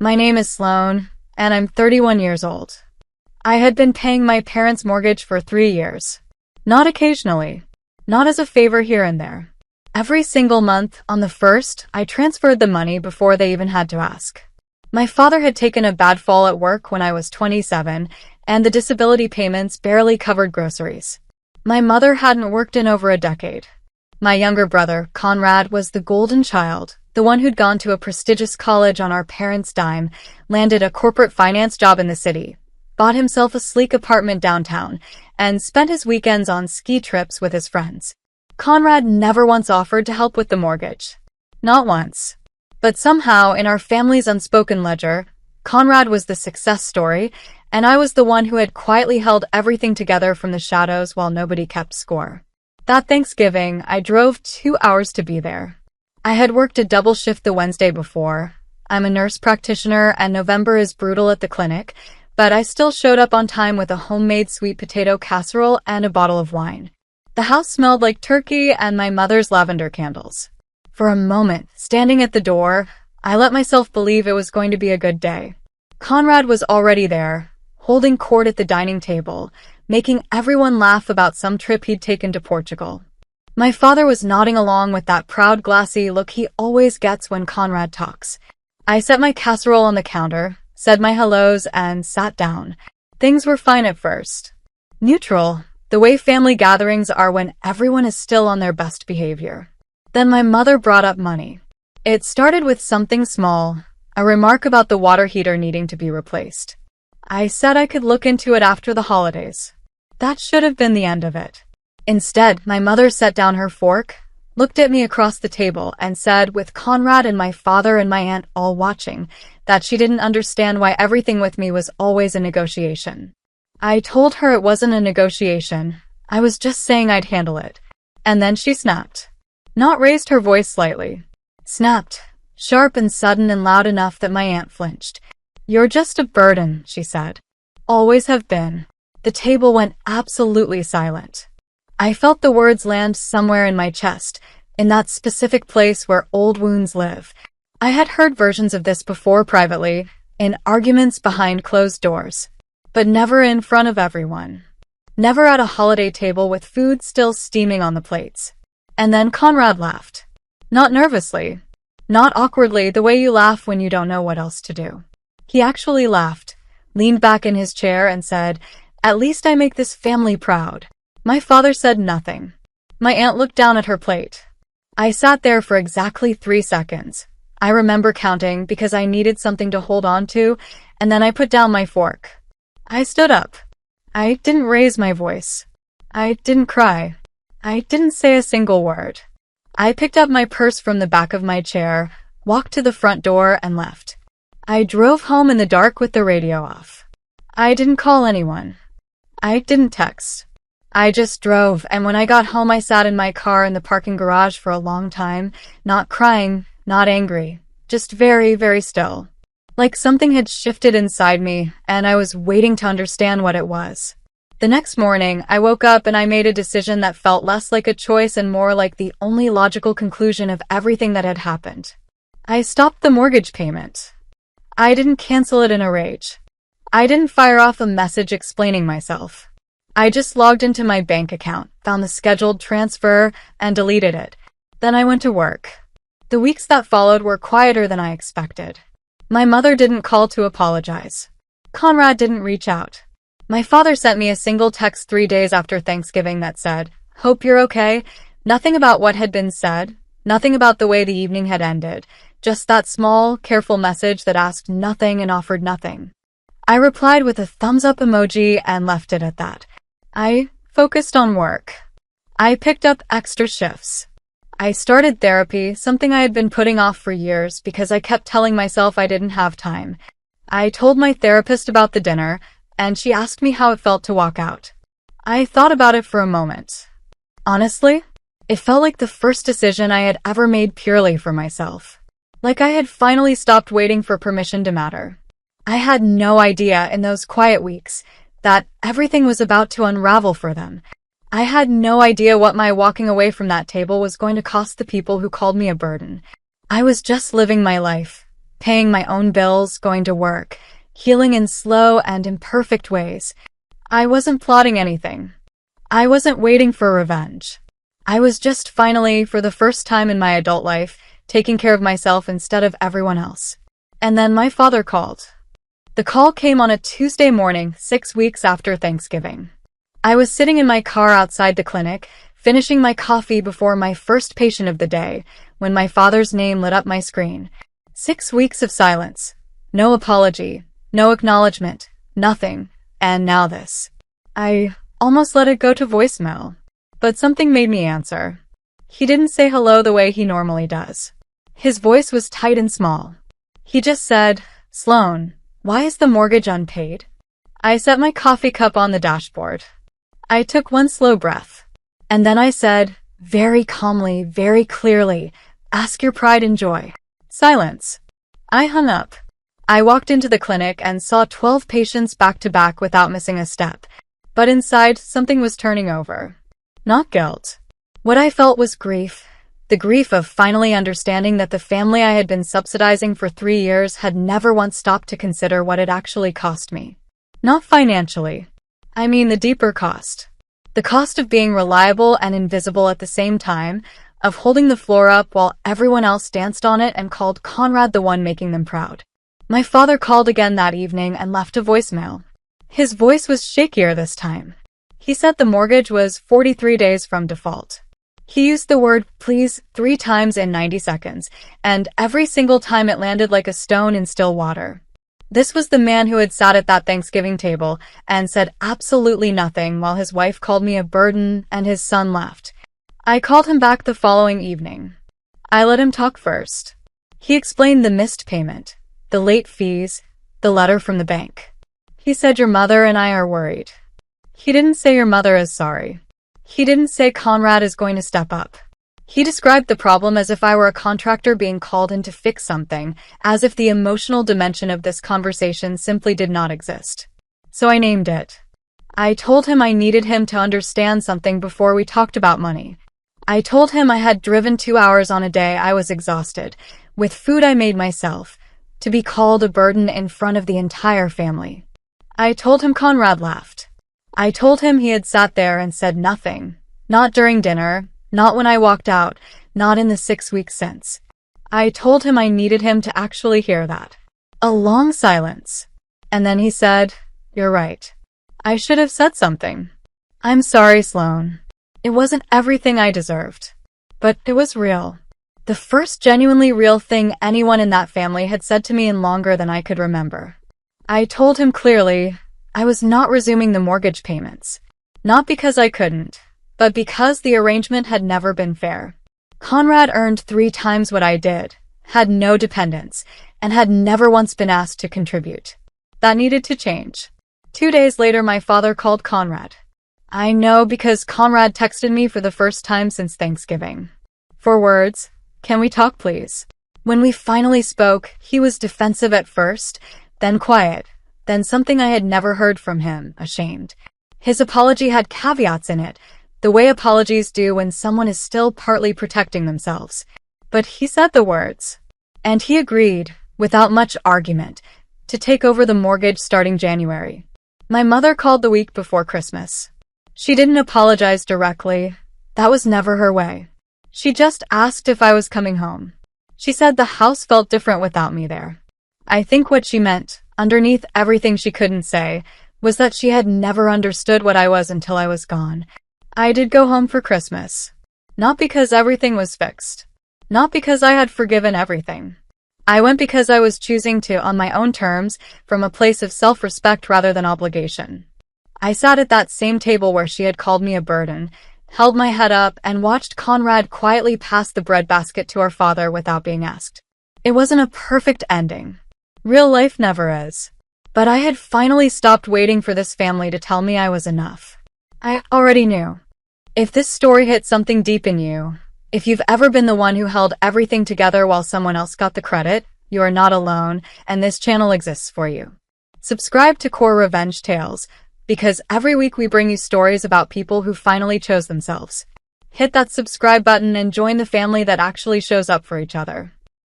My name is Sloan, and I'm 31 years old. I had been paying my parents' mortgage for 3 years. Not occasionally. Not as a favor here and there. Every single month, on the first, I transferred the money before they even had to ask. My father had taken a bad fall at work when I was 27, and the disability payments barely covered groceries. My mother hadn't worked in over a decade. My younger brother, Conrad, was the golden child, the one who'd gone to a prestigious college on our parents' dime, landed a corporate finance job in the city, bought himself a sleek apartment downtown, and spent his weekends on ski trips with his friends. Conrad never once offered to help with the mortgage. Not once. But somehow, in our family's unspoken ledger, Conrad was the success story, and I was the one who had quietly held everything together from the shadows while nobody kept score. That Thanksgiving, I drove 2 hours to be there. I had worked a double shift the Wednesday before. I'm a nurse practitioner, and November is brutal at the clinic, but I still showed up on time with a homemade sweet potato casserole and a bottle of wine. The house smelled like turkey and my mother's lavender candles. For a moment, standing at the door, I let myself believe it was going to be a good day. Conrad was already there, holding court at the dining table, making everyone laugh about some trip he'd taken to Portugal. My father was nodding along with that proud, glassy look he always gets when Conrad talks. I set my casserole on the counter, said my hellos, and sat down. Things were fine at first. Neutral, the way family gatherings are when everyone is still on their best behavior. Then my mother brought up money. It started with something small, a remark about the water heater needing to be replaced. I said I could look into it after the holidays. That should have been the end of it. Instead, my mother set down her fork, looked at me across the table, and said, with Conrad and my father and my aunt all watching, that she didn't understand why everything with me was always a negotiation. I told her it wasn't a negotiation. I was just saying I'd handle it. And then she snapped. Not raised her voice slightly. Snapped. Sharp and sudden and loud enough that my aunt flinched. "You're just a burden," she said. "Always have been." The table went absolutely silent. I felt the words land somewhere in my chest, in that specific place where old wounds live. I had heard versions of this before privately, in arguments behind closed doors. But never in front of everyone. Never at a holiday table with food still steaming on the plates. And then Conrad laughed. Not nervously. Not awkwardly, the way you laugh when you don't know what else to do. He actually laughed, leaned back in his chair and said, "At least I make this family proud." My father said nothing. My aunt looked down at her plate. I sat there for exactly 3 seconds. I remember counting because I needed something to hold on to, and then I put down my fork. I stood up. I didn't raise my voice. I didn't cry. I didn't say a single word. I picked up my purse from the back of my chair, walked to the front door, and left. I drove home in the dark with the radio off. I didn't call anyone. I didn't text. I just drove, and when I got home I sat in my car in the parking garage for a long time, not crying, not angry, just very, very still. Like something had shifted inside me, and I was waiting to understand what it was. The next morning, I woke up and I made a decision that felt less like a choice and more like the only logical conclusion of everything that had happened. I stopped the mortgage payment. I didn't cancel it in a rage. I didn't fire off a message explaining myself. I just logged into my bank account, found the scheduled transfer, and deleted it. Then I went to work. The weeks that followed were quieter than I expected. My mother didn't call to apologize. Conrad didn't reach out. My father sent me a single text 3 days after Thanksgiving that said, "Hope you're okay." Nothing about what had been said, nothing about the way the evening had ended, just that small, careful message that asked nothing and offered nothing. I replied with a thumbs-up emoji and left it at that. I focused on work. I picked up extra shifts. I started therapy, something I had been putting off for years because I kept telling myself I didn't have time. I told my therapist about the dinner, and she asked me how it felt to walk out. I thought about it for a moment. Honestly, it felt like the first decision I had ever made purely for myself. Like I had finally stopped waiting for permission to matter. I had no idea in those quiet weeks that everything was about to unravel for them. I had no idea what my walking away from that table was going to cost the people who called me a burden. I was just living my life, paying my own bills, going to work, healing in slow and imperfect ways. I wasn't plotting anything. I wasn't waiting for revenge. I was just finally, for the first time in my adult life, taking care of myself instead of everyone else. And then my father called. The call came on a Tuesday morning, 6 weeks after Thanksgiving. I was sitting in my car outside the clinic, finishing my coffee before my first patient of the day, when my father's name lit up my screen. 6 weeks of silence. No apology. No acknowledgement. Nothing. And now this. I almost let it go to voicemail. But something made me answer. He didn't say hello the way he normally does. His voice was tight and small. He just said, "Sloan, why is the mortgage unpaid?" I set my coffee cup on the dashboard. I took one slow breath. And then I said, very calmly, very clearly, "Ask your pride and joy." Silence. I hung up. I walked into the clinic and saw 12 patients back to back without missing a step. But inside, something was turning over. Not guilt. What I felt was grief. The grief of finally understanding that the family I had been subsidizing for 3 years had never once stopped to consider what it actually cost me. Not financially. I mean the deeper cost. The cost of being reliable and invisible at the same time, of holding the floor up while everyone else danced on it and called Conrad the one making them proud. My father called again that evening and left a voicemail. His voice was shakier this time. He said the mortgage was 43 days from default. He used the word please 3 times in 90 seconds, and every single time it landed like a stone in still water. This was the man who had sat at that Thanksgiving table and said absolutely nothing while his wife called me a burden and his son left. I called him back the following evening. I let him talk first. He explained the missed payment, the late fees, the letter from the bank. He said, "Your mother and I are worried." He didn't say your mother is sorry. He didn't say Conrad is going to step up. He described the problem as if I were a contractor being called in to fix something, as if the emotional dimension of this conversation simply did not exist. So I named it. I told him I needed him to understand something before we talked about money. I told him I had driven 2 hours on a day I was exhausted, with food I made myself, to be called a burden in front of the entire family. I told him Conrad laughed. I told him he had sat there and said nothing. Not during dinner, not when I walked out, not in the 6 weeks since. I told him I needed him to actually hear that. A long silence. And then he said, "You're right. I should have said something. I'm sorry, Sloan. It wasn't everything I deserved. But it was real. The first genuinely real thing anyone in that family had said to me in longer than I could remember." I told him clearly I was not resuming the mortgage payments. Not because I couldn't, but because the arrangement had never been fair. Conrad earned 3 times what I did, had no dependents, and had never once been asked to contribute. That needed to change. 2 days later, my father called Conrad. I know because Conrad texted me for the first time since Thanksgiving. 4 words, "Can we talk, please?" When we finally spoke, he was defensive at first, then quiet, then something I had never heard from him, ashamed. His apology had caveats in it, the way apologies do when someone is still partly protecting themselves. But he said the words. And he agreed, without much argument, to take over the mortgage starting January. My mother called the week before Christmas. She didn't apologize directly. That was never her way. She just asked if I was coming home. She said the house felt different without me there. I think what she meant, underneath everything she couldn't say, was that she had never understood what I was until I was gone. I did go home for Christmas. Not because everything was fixed. Not because I had forgiven everything. I went because I was choosing to, on my own terms, from a place of self-respect rather than obligation. I sat at that same table where she had called me a burden, held my head up, and watched Conrad quietly pass the breadbasket to our father without being asked. It wasn't a perfect ending. Real life never is. But I had finally stopped waiting for this family to tell me I was enough. I already knew. If this story hit something deep in you, if you've ever been the one who held everything together while someone else got the credit, you are not alone, and this channel exists for you. Subscribe to Core Revenge Tales, because every week we bring you stories about people who finally chose themselves. Hit that subscribe button and join the family that actually shows up for each other.